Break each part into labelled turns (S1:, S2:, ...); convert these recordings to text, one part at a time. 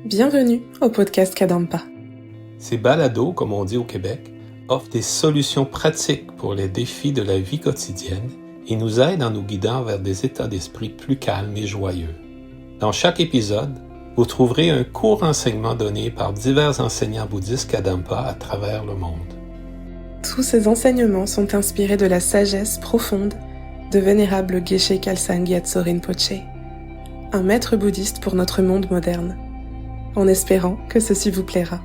S1: Bienvenue au podcast Kadampa.
S2: Ces balados, comme on dit au Québec, offrent des solutions pratiques pour les défis de la vie quotidienne et nous aident en nous guidant vers des états d'esprit plus calmes et joyeux. Dans chaque épisode, vous trouverez un court enseignement donné par divers enseignants bouddhistes Kadampa à travers le monde.
S1: Tous ces enseignements sont inspirés de la sagesse profonde de vénérable Geshe Khalsa Gyatso Rinpoche, un maître bouddhiste pour notre monde moderne, en espérant que ceci vous plaira.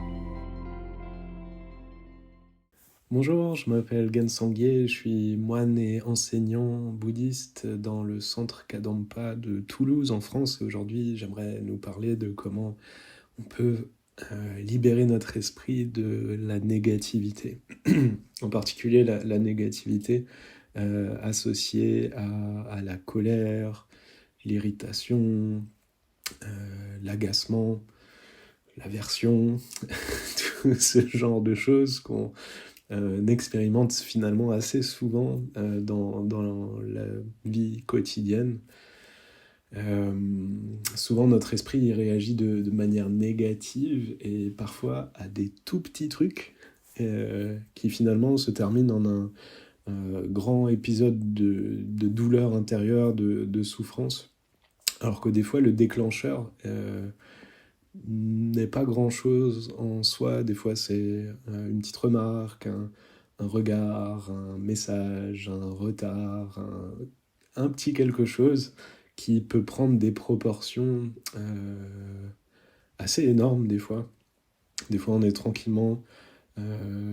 S3: Bonjour, je m'appelle Gen Sangye, je suis moine et enseignant bouddhiste dans le centre Kadampa de Toulouse en France. Et aujourd'hui, j'aimerais nous parler de comment on peut libérer notre esprit de la négativité. En particulier la négativité associée à la colère, l'irritation, l'agacement, l'aversion, tout ce genre de choses qu'on expérimente finalement assez souvent dans la vie quotidienne. Souvent notre esprit il réagit de manière négative et parfois à des tout petits trucs qui finalement se terminent en un grand épisode de douleur intérieure, de souffrance, alors que des fois le déclencheur n'est pas grand-chose en soi. Des fois c'est une petite remarque, un regard, un message, un retard, un petit quelque chose qui peut prendre des proportions assez énormes des fois. Des fois on est tranquillement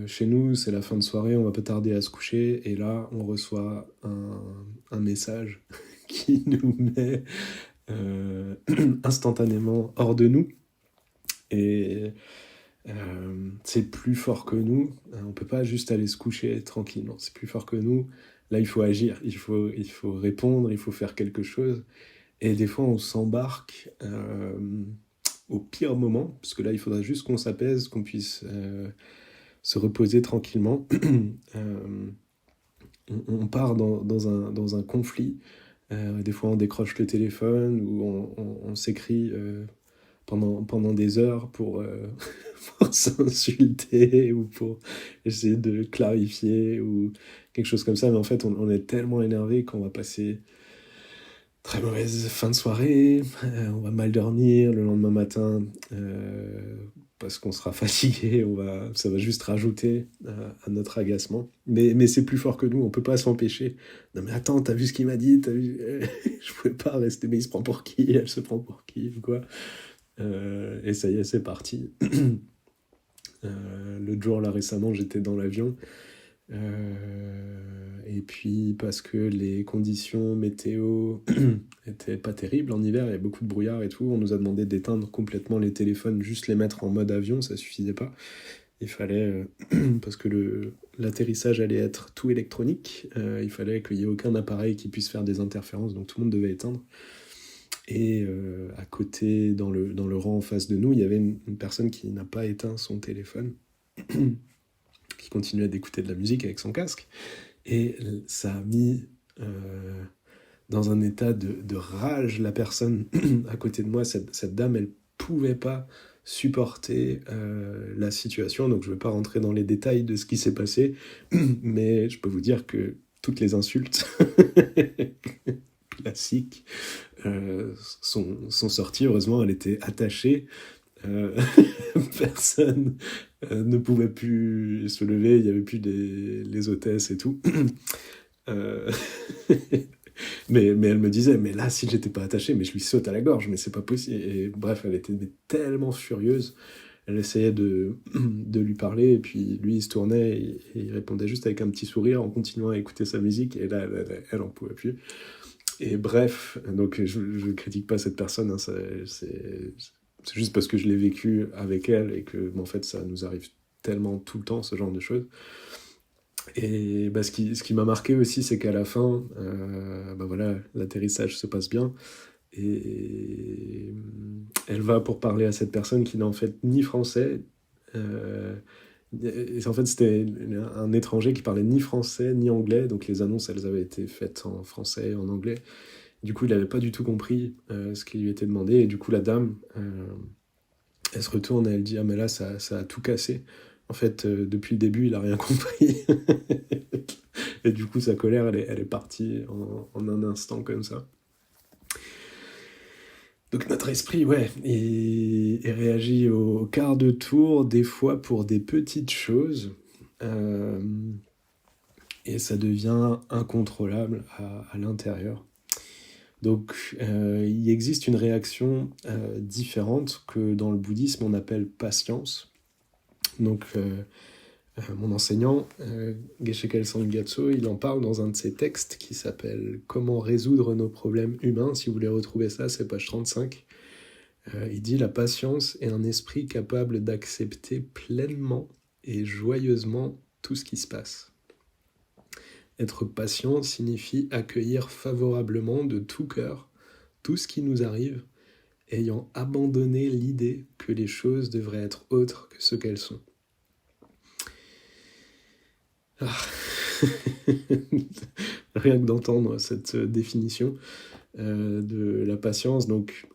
S3: chez nous, c'est la fin de soirée, on va pas tarder à se coucher, et là on reçoit un message qui nous met instantanément hors de nous. Et c'est plus fort que nous, on peut pas juste aller se coucher tranquillement, c'est plus fort que nous. Là il faut agir, il faut répondre, il faut faire quelque chose. Et des fois on s'embarque au pire moment, parce que là il faudra juste qu'on s'apaise, qu'on puisse se reposer tranquillement. On part dans un conflit. Des fois on décroche le téléphone ou on s'écrit pendant des heures pour s'insulter ou pour essayer de clarifier ou quelque chose comme ça. Mais en fait on est tellement énervé qu'on va passer très mauvaise fin de soirée, on va mal dormir le lendemain matin parce qu'on sera fatigué, ça va juste rajouter à notre agacement. Mais c'est plus fort que nous, on peut pas s'empêcher. Non mais attends, t'as vu ce qu'il m'a dit, t'as vu je pouvais pas rester, mais il se prend pour qui, elle se prend pour qui, ou quoi. Et ça y est, c'est parti. L'autre jour, là récemment, j'étais dans l'avion. Et puis parce que les conditions météo étaient pas terribles en hiver, il y avait beaucoup de brouillard et tout, on nous a demandé d'éteindre complètement les téléphones, juste les mettre en mode avion, ça suffisait pas. Il fallait, parce que l'atterrissage allait être tout électronique, il fallait qu'il y ait aucun appareil qui puisse faire des interférences, donc tout le monde devait éteindre. Et à côté, dans le rang en face de nous, il y avait une personne qui n'a pas éteint son téléphone, qui continuait d'écouter de la musique avec son casque. Et ça a mis dans un état de rage la personne à côté de moi. Cette dame, elle pouvait pas supporter la situation. Donc je ne vais pas rentrer dans les détails de ce qui s'est passé, mais je peux vous dire que toutes les insultes classiques sont sorties. Heureusement, elle était attachée. Personne ne pouvait plus se lever, il n'y avait plus les hôtesses et tout. mais elle me disait, mais là, si j'étais pas attaché, mais je lui saute à la gorge, mais c'est pas possible. Et bref, elle était tellement furieuse. Elle essayait de lui parler, et puis lui, il se tournait, et il répondait juste avec un petit sourire en continuant à écouter sa musique, et là, elle en pouvait plus. Et bref, donc je critique pas cette personne, hein, c'est juste parce que je l'ai vécu avec elle et que, en fait, ça nous arrive tellement tout le temps, ce genre de choses. Et ce qui m'a marqué aussi, c'est qu'à la fin, voilà, l'atterrissage se passe bien. Et elle va pour parler à cette personne qui n'est en fait ni français. Et en fait, c'était un étranger qui parlait ni français ni anglais. Donc les annonces, elles avaient été faites en français et en anglais. Du coup, il n'avait pas du tout compris ce qui lui était demandé. Et du coup, la dame Elle se retourne et elle dit « Ah mais là, ça a tout cassé. En fait, depuis le début, il a rien compris. » Et du coup, sa colère, elle est partie en un instant comme ça. Donc notre esprit, ouais, il réagit au quart de tour, des fois pour des petites choses, et ça devient incontrôlable à l'intérieur. Donc il existe une réaction différente que dans le bouddhisme on appelle patience. Donc mon enseignant, Geshe Kelsang Gyatso, il en parle dans un de ses textes qui s'appelle « Comment résoudre nos problèmes humains ». Si vous voulez retrouver ça, c'est page 35. Il dit « La patience est un esprit capable d'accepter pleinement et joyeusement tout ce qui se passe. Être patient signifie accueillir favorablement de tout cœur tout ce qui nous arrive, ayant abandonné l'idée que les choses devraient être autres que ce qu'elles sont. » Ah. Rien que d'entendre cette définition de la patience, donc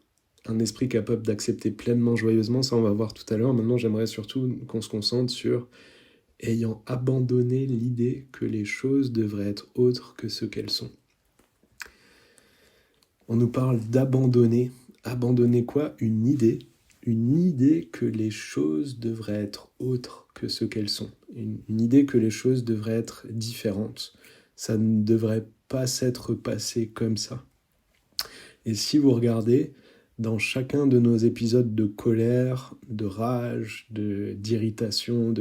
S3: un esprit capable d'accepter pleinement, joyeusement, ça on va voir tout à l'heure. Maintenant, j'aimerais surtout qu'on se concentre sur ayant abandonné l'idée que les choses devraient être autres que ce qu'elles sont. On nous parle d'abandonner. Abandonner quoi ? Une idée que les choses devraient être autres que ce qu'elles sont. Une idée que les choses devraient être différentes. Ça ne devrait pas s'être passé comme ça. Et si vous regardez, dans chacun de nos épisodes de colère, de rage, d'irritation,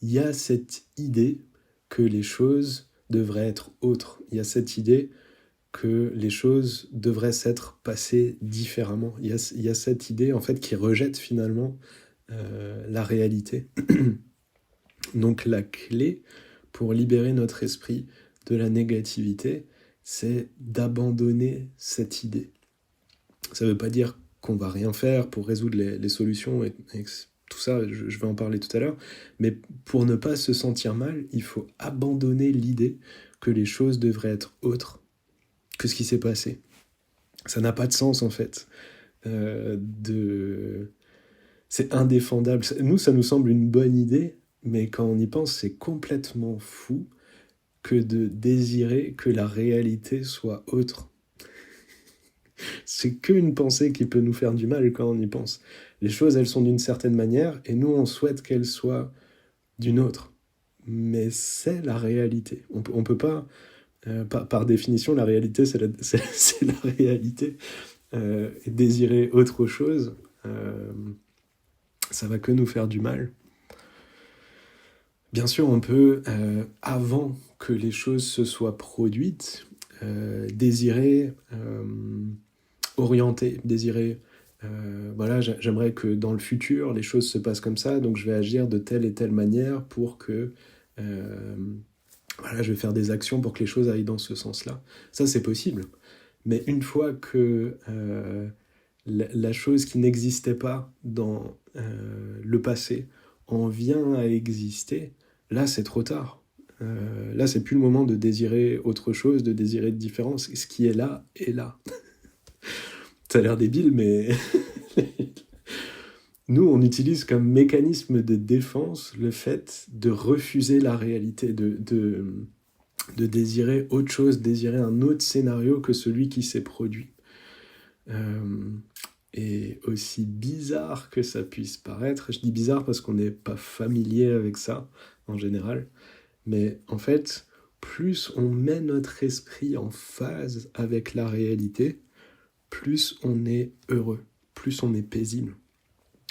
S3: il y a cette idée que les choses devraient être autres. Il y a cette idée que les choses devraient s'être passées différemment. Il y a cette idée en fait qui rejette finalement la réalité. Donc la clé pour libérer notre esprit de la négativité, c'est d'abandonner cette idée. Ça ne veut pas dire qu'on va rien faire pour résoudre les solutions et tout ça, je vais en parler tout à l'heure, mais pour ne pas se sentir mal, il faut abandonner l'idée que les choses devraient être autres que ce qui s'est passé. Ça n'a pas de sens en fait. C'est indéfendable. Nous, ça nous semble une bonne idée, mais quand on y pense, c'est complètement fou que de désirer que la réalité soit autre. C'est qu'une pensée qui peut nous faire du mal quand on y pense. Les choses, elles sont d'une certaine manière, et nous, on souhaite qu'elles soient d'une autre. Mais c'est la réalité. On peut pas, par définition, la réalité, c'est la réalité. Et désirer autre chose, ça va que nous faire du mal. Bien sûr, on peut, avant que les choses se soient produites, désirer orienter, désirer, voilà, j'aimerais que dans le futur, les choses se passent comme ça, donc je vais agir de telle et telle manière pour que, voilà, je vais faire des actions pour que les choses aillent dans ce sens-là. Ça, c'est possible. Mais une fois que la chose qui n'existait pas dans le passé en vient à exister, là, c'est trop tard. Là, c'est plus le moment de désirer autre chose, de désirer de différence. Ce qui est là, est là. Ça a l'air débile, mais nous, on utilise comme mécanisme de défense le fait de refuser la réalité, de désirer autre chose, désirer un autre scénario que celui qui s'est produit. Et aussi bizarre que ça puisse paraître, je dis bizarre parce qu'on n'est pas familier avec ça en général, mais en fait, plus on met notre esprit en phase avec la réalité, plus on est heureux, plus on est paisible.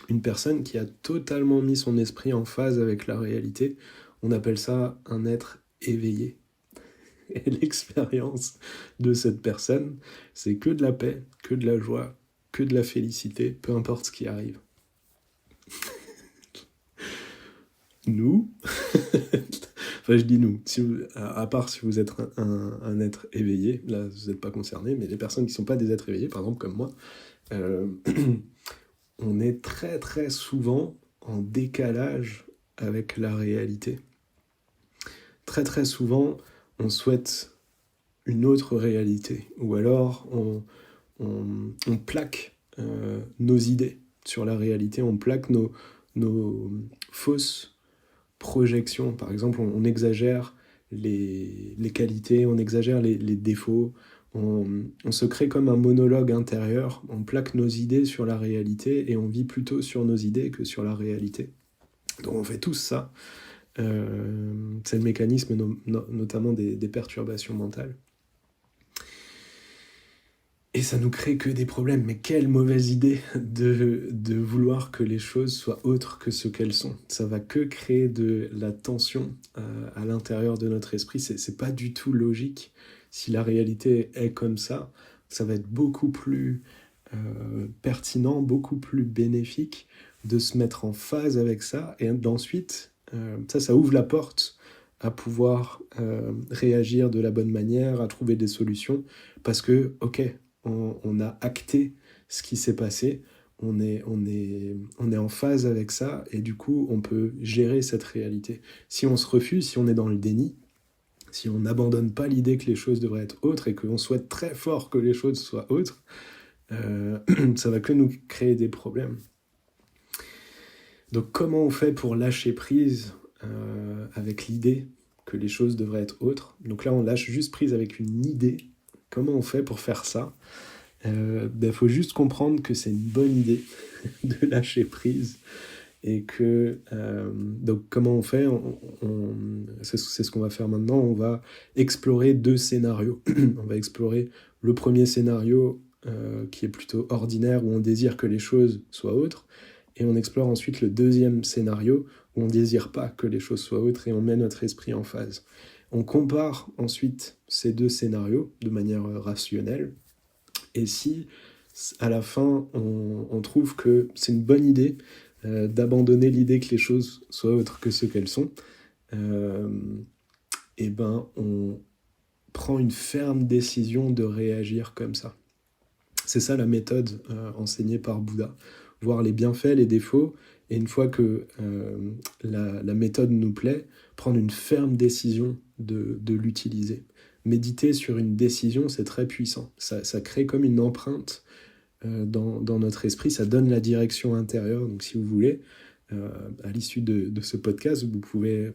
S3: Une personne qui a totalement mis son esprit en phase avec la réalité, on appelle ça un être éveillé. Et l'expérience de cette personne, c'est que de la paix, que de la joie, que de la félicité, peu importe ce qui arrive. Nous, enfin je dis nous, à part si vous êtes un être éveillé, là vous n'êtes pas concerné, mais les personnes qui ne sont pas des êtres éveillés, par exemple comme moi, on est très très souvent en décalage avec la réalité. Très très souvent, on souhaite une autre réalité, ou alors on plaque nos idées. sur la réalité, on plaque nos fausses projections. Par exemple, on exagère les qualités, on exagère les défauts, on se crée comme un monologue intérieur, on plaque nos idées sur la réalité et on vit plutôt sur nos idées que sur la réalité. Donc on fait tous ça. C'est le mécanisme notamment des perturbations mentales. Et ça nous crée que des problèmes. Mais quelle mauvaise idée de vouloir que les choses soient autres que ce qu'elles sont. Ça va que créer de la tension à l'intérieur de notre esprit. C'est pas du tout logique. Si la réalité est comme ça va être beaucoup plus pertinent, beaucoup plus bénéfique de se mettre en phase avec ça. Et ensuite, ça ouvre la porte à pouvoir réagir de la bonne manière, à trouver des solutions. Parce que, ok, on a acté ce qui s'est passé, on est en phase avec ça, et du coup, on peut gérer cette réalité. Si on se refuse, si on est dans le déni, si on n'abandonne pas l'idée que les choses devraient être autres, et qu'on souhaite très fort que les choses soient autres, ça va que nous créer des problèmes. Donc comment on fait pour lâcher prise avec l'idée que les choses devraient être autres? Donc là, on lâche juste prise avec une idée. Comment on fait pour faire ça? Faut juste comprendre que c'est une bonne idée de lâcher prise et que donc comment on fait? C'est ce qu'on va faire maintenant. On va explorer 2 scénarios. On va explorer le premier scénario qui est plutôt ordinaire, où on désire que les choses soient autres, et on explore ensuite le deuxième scénario où on ne désire pas que les choses soient autres et on met notre esprit en phase. On compare ensuite ces 2 scénarios de manière rationnelle, et si à la fin on trouve que c'est une bonne idée d'abandonner l'idée que les choses soient autres que ce qu'elles sont, on prend une ferme décision de réagir comme ça. C'est ça la méthode enseignée par Bouddha. Voir les bienfaits, les défauts, et une fois que la méthode nous plaît, prendre une ferme décision de l'utiliser. Méditer sur une décision, c'est très puissant. Ça crée comme une empreinte dans notre esprit, ça donne la direction intérieure. Donc si vous voulez, à l'issue de ce podcast, vous pouvez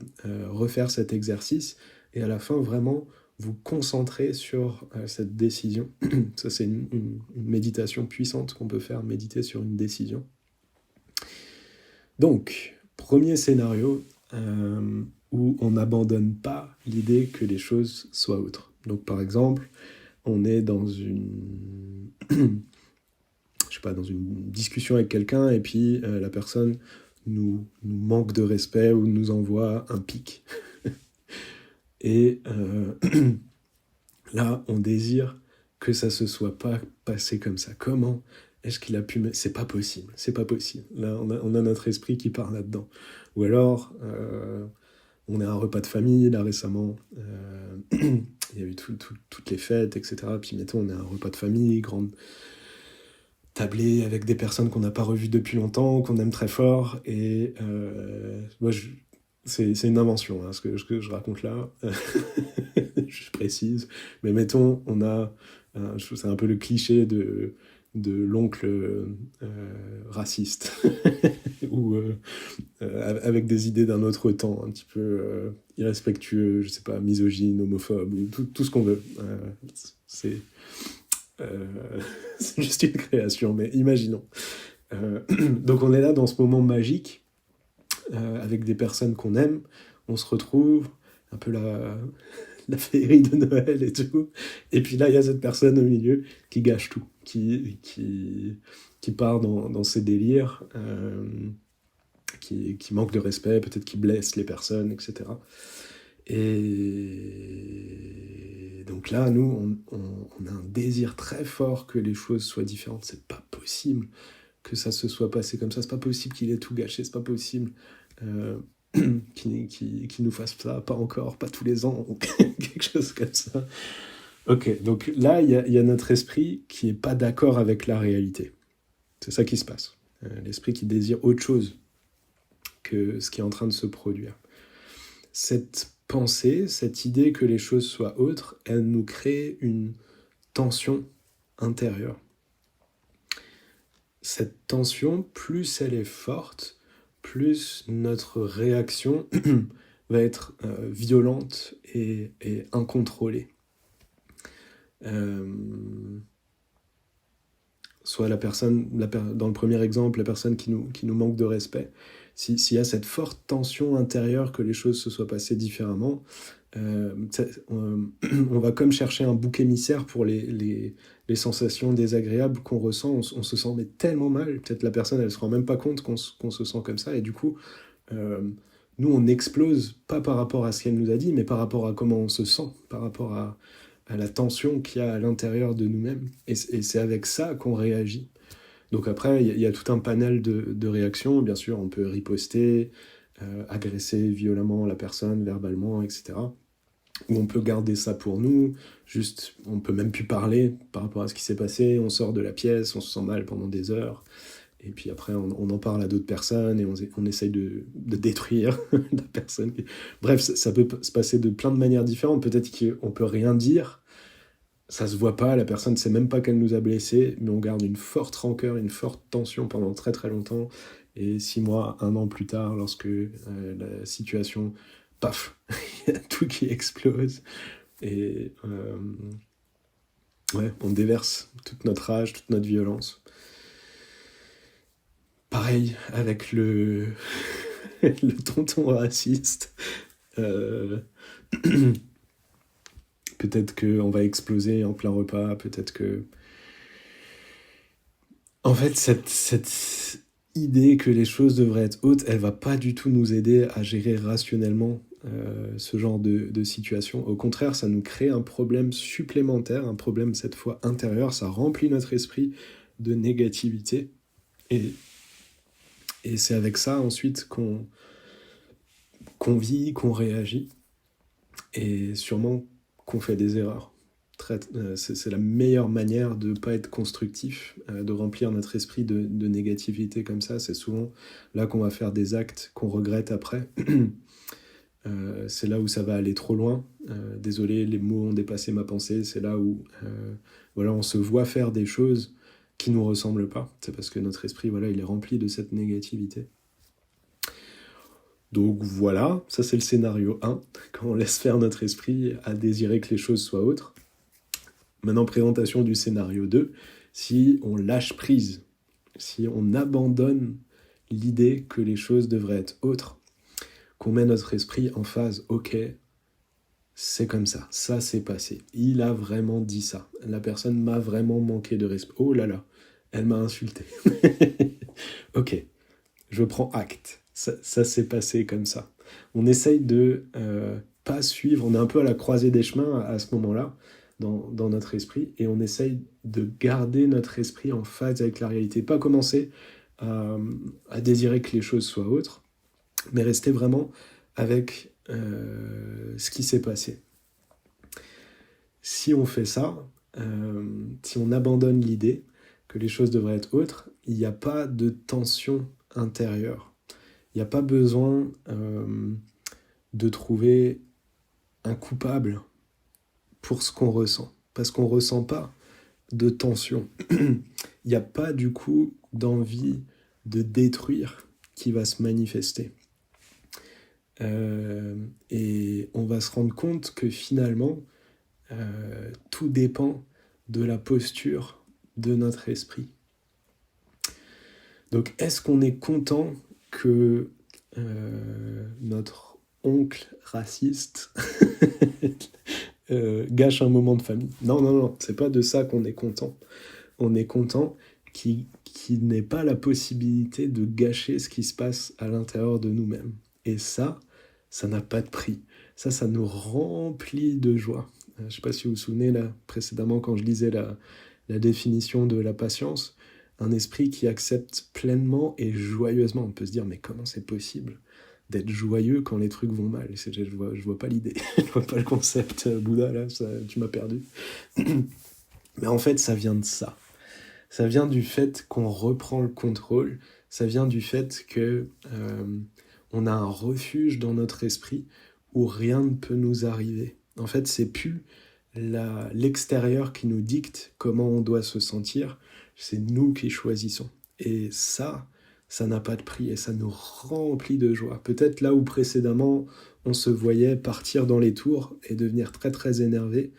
S3: refaire cet exercice, et à la fin, vraiment, vous concentrer sur cette décision. Ça, c'est une méditation puissante qu'on peut faire, méditer sur une décision. Donc, premier scénario où on n'abandonne pas l'idée que les choses soient autres. Donc, par exemple, on est dans une discussion avec quelqu'un, et puis la personne nous manque de respect ou nous envoie un pic. Et là, on désire que ça se soit pas passé comme ça. Comment est-ce qu'il a pu... C'est pas possible. Là, on a notre esprit qui part là-dedans. Ou alors, on est à un repas de famille, là, récemment, il y a eu toutes les fêtes, etc. Puis, mettons, on est à un repas de famille, grande tablée, avec des personnes qu'on n'a pas revues depuis longtemps, qu'on aime très fort, et moi, c'est une invention, hein, ce que je raconte là, je précise, mais mettons, on a, c'est un peu le cliché de l'oncle raciste, ou avec des idées d'un autre temps, un petit peu irrespectueux, je sais pas, misogyne, homophobe, ou tout ce qu'on veut. C'est juste une création, mais imaginons. Donc on est là dans ce moment magique, avec des personnes qu'on aime, on se retrouve, un peu la féerie de Noël et tout, et puis là il y a cette personne au milieu qui gâche tout, qui part dans ses délires, qui manque de respect, peut-être qui blesse les personnes, etc. Et donc là, nous, on a un désir très fort que les choses soient différentes. C'est pas possible que ça se soit passé comme ça, c'est pas possible qu'il ait tout gâché, c'est pas possible qu'il nous fasse ça, pas encore, pas tous les ans, quelque chose comme ça. Ok, donc là, il y a notre esprit qui est pas d'accord avec la réalité. C'est ça qui se passe. L'esprit qui désire autre chose que ce qui est en train de se produire. Cette pensée, cette idée que les choses soient autres, elle nous crée une tension intérieure. cette tension, plus elle est forte, plus notre réaction va être violente et incontrôlée. Soit la personne, dans le premier exemple, la personne qui nous manque de respect, s'il y a cette forte tension intérieure que les choses se soient passées différemment, on va comme chercher un bouc émissaire pour les sensations désagréables qu'on ressent. On se sent mais tellement mal, peut-être la personne elle se rend même pas compte qu'on se sent comme ça, et du coup nous on explose, pas par rapport à ce qu'elle nous a dit, mais par rapport à comment on se sent, par rapport à la tension qu'il y a à l'intérieur de nous-mêmes, et c'est avec ça qu'on réagit. Donc après, il y a tout un panel de réactions. Bien sûr, on peut riposter, agresser violemment la personne, verbalement, etc. Ou on peut garder ça pour nous, juste, on peut même plus parler par rapport à ce qui s'est passé, on sort de la pièce, on se sent mal pendant des heures, et puis après, on en parle à d'autres personnes, et on essaye de détruire la personne. Bref, ça peut se passer de plein de manières différentes. Peut-être qu'on peut rien dire, ça se voit pas, la personne ne sait même pas qu'elle nous a blessés, mais on garde une forte rancœur, une forte tension pendant très très longtemps. Et 6 mois, 1 an plus tard, lorsque la situation, paf, il y a tout qui explose. Et ouais, on déverse toute notre rage, toute notre violence. Pareil avec le tonton raciste. Peut-être qu'on va exploser en plein repas, peut-être que... En fait, cette idée que les choses devraient être hautes, elle va pas du tout nous aider à gérer rationnellement ce genre de situation. Au contraire, ça nous crée un problème supplémentaire, un problème cette fois intérieur, ça remplit notre esprit de négativité. Et c'est avec ça ensuite qu'on vit, qu'on réagit, et sûrement qu'on fait des erreurs. C'est la meilleure manière de ne pas être constructif, de remplir notre esprit de négativité comme ça. C'est souvent là qu'on va faire des actes qu'on regrette après. C'est là où ça va aller trop loin. Désolé, les mots ont dépassé ma pensée. C'est là où voilà, on se voit faire des choses qui ne nous ressemblent pas. C'est parce que notre esprit, voilà, il est rempli de cette négativité. Donc voilà, ça c'est le scénario 1, quand on laisse faire notre esprit à désirer que les choses soient autres. Maintenant, présentation du scénario 2, si on lâche prise, si on abandonne l'idée que les choses devraient être autres, qu'on met notre esprit en phase, ok, c'est comme ça s'est passé, il a vraiment dit ça, la personne m'a vraiment manqué de respect, oh là là, elle m'a insulté, ok, je prends acte. Ça s'est passé comme ça. On essaye de pas suivre, on est un peu à la croisée des chemins à ce moment-là, dans notre esprit, et on essaye de garder notre esprit en phase avec la réalité. Pas commencer à désirer que les choses soient autres, mais rester vraiment avec ce qui s'est passé. Si on fait ça, si on abandonne l'idée que les choses devraient être autres, il n'y a pas de tension intérieure. Il n'y a pas besoin de trouver un coupable pour ce qu'on ressent, parce qu'on ne ressent pas de tension. Il n'y a pas du coup d'envie de détruire qui va se manifester. Et on va se rendre compte que finalement, tout dépend de la posture de notre esprit. Donc, est-ce qu'on est content que notre oncle raciste gâche un moment de famille? Non, c'est pas de ça qu'on est content. On est content qu'il n'ait pas la possibilité de gâcher ce qui se passe à l'intérieur de nous-mêmes. Et ça n'a pas de prix. Ça nous remplit de joie. Je ne sais pas si vous vous souvenez, là, précédemment, quand je lisais la définition de la patience, un esprit qui accepte pleinement et joyeusement. On peut se dire, mais comment c'est possible d'être joyeux quand les trucs vont mal? Je vois pas l'idée, je vois pas le concept. Bouddha, là, tu m'as perdu. Mais en fait, ça vient de ça. Ça vient du fait qu'on reprend le contrôle. Ça vient du fait que on a un refuge dans notre esprit où rien ne peut nous arriver. En fait, c'est plus l'extérieur qui nous dicte comment on doit se sentir, c'est nous qui choisissons. Et ça n'a pas de prix et ça nous remplit de joie. Peut-être là où précédemment on se voyait partir dans les tours et devenir très très énervé,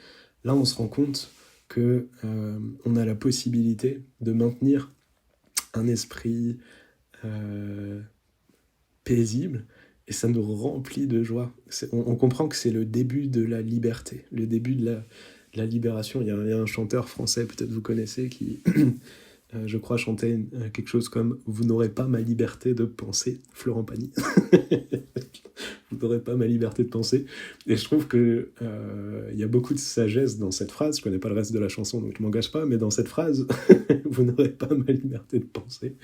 S3: là on se rend compte que on a la possibilité de maintenir un esprit paisible et ça nous remplit de joie. On comprend que c'est le début de la liberté, le début de la libération. Il y a un chanteur français, peut-être vous connaissez, qui je crois chantait quelque chose comme « Vous n'aurez pas ma liberté de penser », Florent Pagny. Vous n'aurez pas ma liberté de penser. Et je trouve que y a beaucoup de sagesse dans cette phrase. Je connais pas le reste de la chanson, donc je m'engage pas, mais dans cette phrase, « Vous n'aurez pas ma liberté de penser »,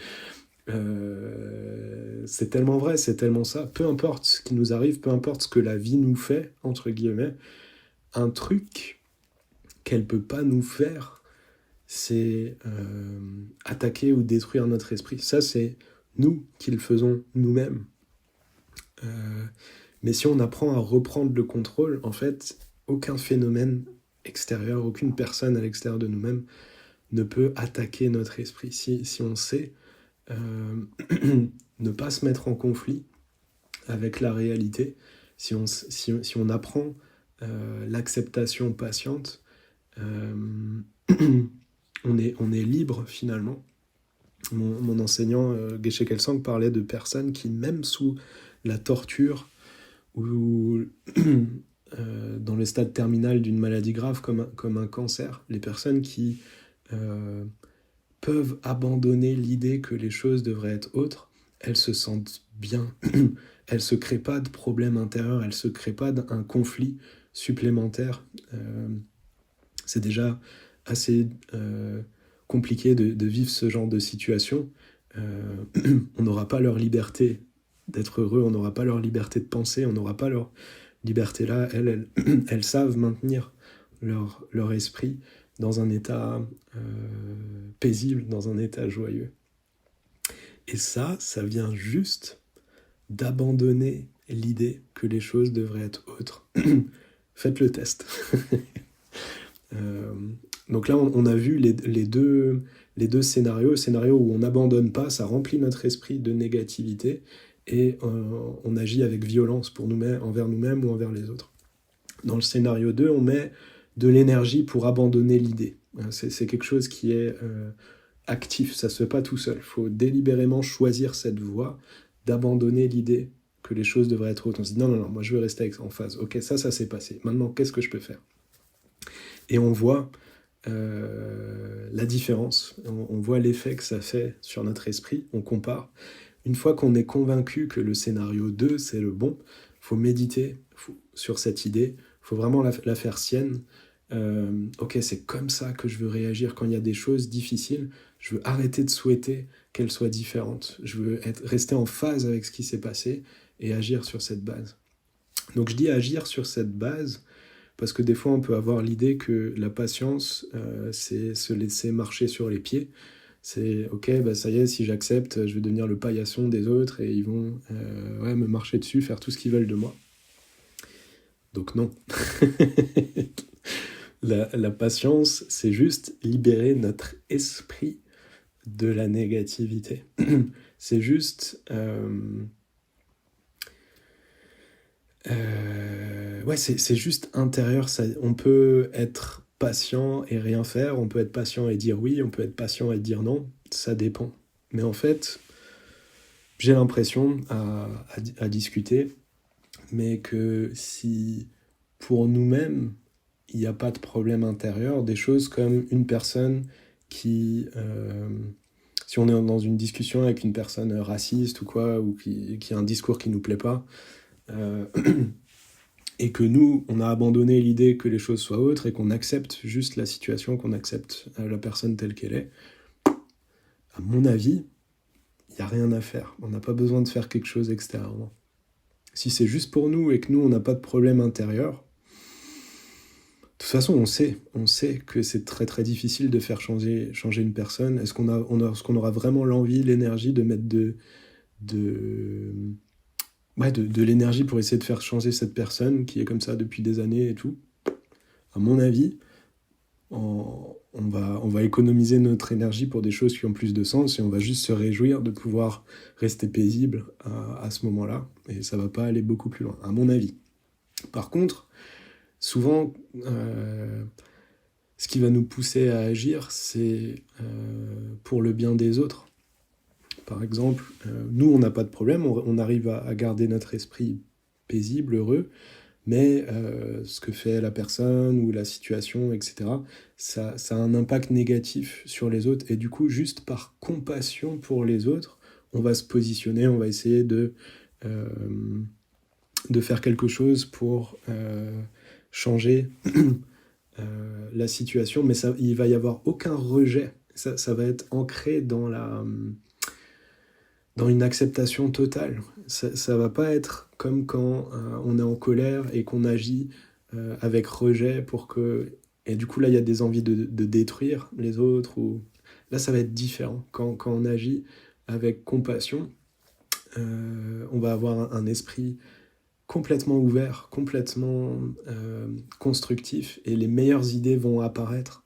S3: c'est tellement vrai, c'est tellement ça. Peu importe ce qui nous arrive, peu importe ce que la vie nous fait, entre guillemets, un truc qu'elle peut pas nous faire, c'est attaquer ou détruire notre esprit. Ça, c'est nous qui le faisons nous-mêmes. Mais si on apprend à reprendre le contrôle, en fait, aucun phénomène extérieur, aucune personne à l'extérieur de nous-mêmes ne peut attaquer notre esprit. Si on sait ne pas se mettre en conflit avec la réalité, si on apprend l'acceptation patiente, on est libre finalement. Mon enseignant Geshe Kelsang parlait de personnes qui, même sous la torture ou dans le stade terminal d'une maladie grave comme un cancer, les personnes qui peuvent abandonner l'idée que les choses devraient être autres, elles se sentent bien. Elles ne se créent pas de problème intérieur, elles ne se créent pas d'un conflit supplémentaire. C'est déjà assez compliqué de vivre ce genre de situation. On n'aura pas leur liberté d'être heureux, on n'aura pas leur liberté de penser, on n'aura pas leur liberté là. Elles savent maintenir leur esprit dans un état paisible, dans un état joyeux. Et ça vient juste d'abandonner l'idée que les choses devraient être autres. Faites le test. Donc là, on a vu les deux scénarios. Le scénario où on n'abandonne pas, ça remplit notre esprit de négativité et on agit avec violence pour envers nous-mêmes ou envers les autres. Dans le scénario 2, on met de l'énergie pour abandonner l'idée. C'est quelque chose qui est actif, ça ne se fait pas tout seul. Il faut délibérément choisir cette voie d'abandonner l'idée que les choses devraient être autres. On se dit non, moi je veux rester en phase. Ok, ça s'est passé. Maintenant, qu'est-ce que je peux faire ? Et on voit la différence, on voit l'effet que ça fait sur notre esprit, on compare. Une fois qu'on est convaincu que le scénario 2, c'est le bon, il faut méditer sur cette idée, il faut vraiment la faire sienne. Ok, c'est comme ça que je veux réagir quand il y a des choses difficiles. Je veux arrêter de souhaiter qu'elles soient différentes. Je veux rester en phase avec ce qui s'est passé et agir sur cette base. Donc je dis agir sur cette base parce que des fois on peut avoir l'idée que la patience, c'est se laisser marcher sur les pieds. C'est ok, ça y est, si j'accepte, je vais devenir le paillasson des autres et ils vont me marcher dessus, faire tout ce qu'ils veulent de moi. Donc non. La patience, c'est juste libérer notre esprit de la négativité. C'est juste... c'est juste intérieur. On peut être patient et rien faire, on peut être patient et dire oui, on peut être patient et dire non, ça dépend. Mais en fait, j'ai l'impression à discuter, mais que si pour nous-mêmes, il n'y a pas de problème intérieur, des choses comme une personne qui... si on est dans une discussion avec une personne raciste ou quoi, ou qui a un discours qui ne nous plaît pas, et que nous, on a abandonné l'idée que les choses soient autres et qu'on accepte juste la situation, qu'on accepte la personne telle qu'elle est, à mon avis, il n'y a rien à faire. On n'a pas besoin de faire quelque chose extérieurement. Si c'est juste pour nous et que nous, on n'a pas de problème intérieur, de toute façon, on sait que c'est très très difficile de faire changer une personne. Est-ce qu'on aura vraiment l'envie, l'énergie de mettre de l'énergie pour essayer de faire changer cette personne qui est comme ça depuis des années et tout ? À mon avis, on va économiser notre énergie pour des choses qui ont plus de sens et on va juste se réjouir de pouvoir rester paisible à ce moment-là. Et ça va pas aller beaucoup plus loin, à mon avis. Par contre, souvent, ce qui va nous pousser à agir, c'est pour le bien des autres. Par exemple, nous, on n'a pas de problème, on arrive à garder notre esprit paisible, heureux, mais ce que fait la personne ou la situation, etc., ça a un impact négatif sur les autres. Et du coup, juste par compassion pour les autres, on va se positionner, on va essayer de faire quelque chose pour changer la situation, mais il va y avoir aucun rejet. Ça va être ancré dans une acceptation totale. Ça va pas être comme quand on est en colère et qu'on agit avec rejet et du coup là il y a des envies de détruire les autres, ou là ça va être différent. Quand on agit avec compassion, on va avoir un esprit complètement ouvert, complètement constructif, et les meilleures idées vont apparaître.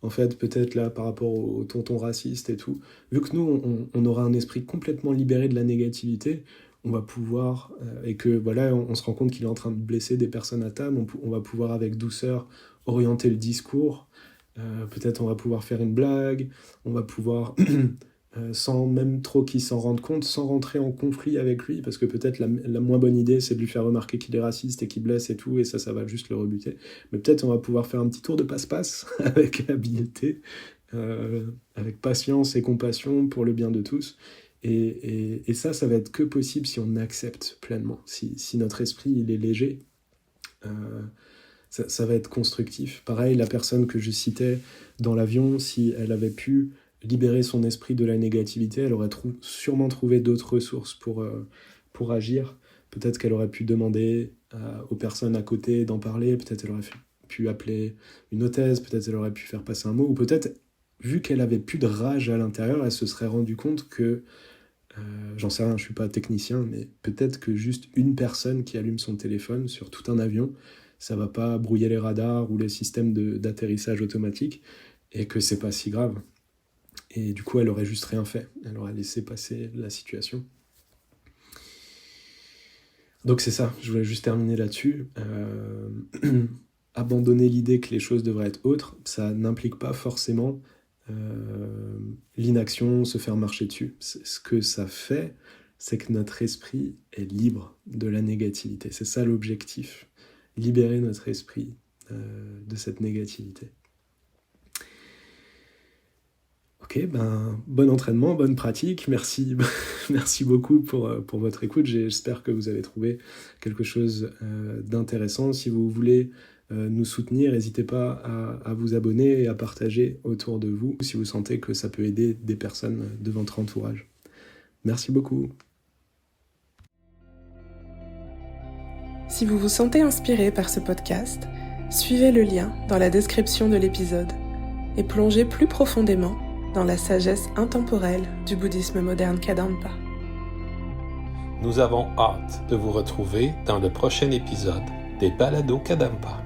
S3: En fait, peut-être là, par rapport au tonton raciste et tout, vu que nous, on aura un esprit complètement libéré de la négativité, on va pouvoir, et que voilà, on se rend compte qu'il est en train de blesser des personnes à table, on va pouvoir avec douceur orienter le discours, peut-être on va pouvoir faire une blague, on va pouvoir, sans même trop qu'il s'en rende compte, sans rentrer en conflit avec lui, parce que peut-être la moins bonne idée, c'est de lui faire remarquer qu'il est raciste et qu'il blesse et tout, et ça va juste le rebuter. Mais peut-être on va pouvoir faire un petit tour de passe-passe avec habileté, avec patience et compassion pour le bien de tous. Et ça va être que possible si on accepte pleinement, si notre esprit il est léger. Ça va être constructif. Pareil, la personne que je citais dans l'avion, si elle avait pu libérer son esprit de la négativité, elle aurait sûrement trouvé d'autres ressources pour agir. Peut-être qu'elle aurait pu demander aux personnes à côté d'en parler, peut-être elle aurait pu appeler une hôtesse, peut-être elle aurait pu faire passer un mot, ou peut-être, vu qu'elle avait plus de rage à l'intérieur, elle se serait rendue compte que, j'en sais rien, je suis pas technicien, mais peut-être que juste une personne qui allume son téléphone sur tout un avion, ça va pas brouiller les radars ou les systèmes d'atterrissage automatique, et que c'est pas si grave. Et du coup, elle aurait juste rien fait. Elle aurait laissé passer la situation. Donc c'est ça, je voulais juste terminer là-dessus. Abandonner l'idée que les choses devraient être autres, ça n'implique pas forcément l'inaction, se faire marcher dessus. Ce que ça fait, c'est que notre esprit est libre de la négativité. C'est ça l'objectif. Libérer notre esprit de cette négativité. Ok, bon entraînement, bonne pratique, merci beaucoup pour votre écoute, j'espère que vous avez trouvé quelque chose d'intéressant. Si vous voulez nous soutenir, n'hésitez pas à vous abonner et à partager autour de vous, si vous sentez que ça peut aider des personnes de votre entourage. Merci beaucoup.
S1: Si vous vous sentez inspiré par ce podcast, suivez le lien dans la description de l'épisode et plongez plus profondément dans la sagesse intemporelle du bouddhisme moderne Kadampa.
S2: Nous avons hâte de vous retrouver dans le prochain épisode des Balados Kadampa.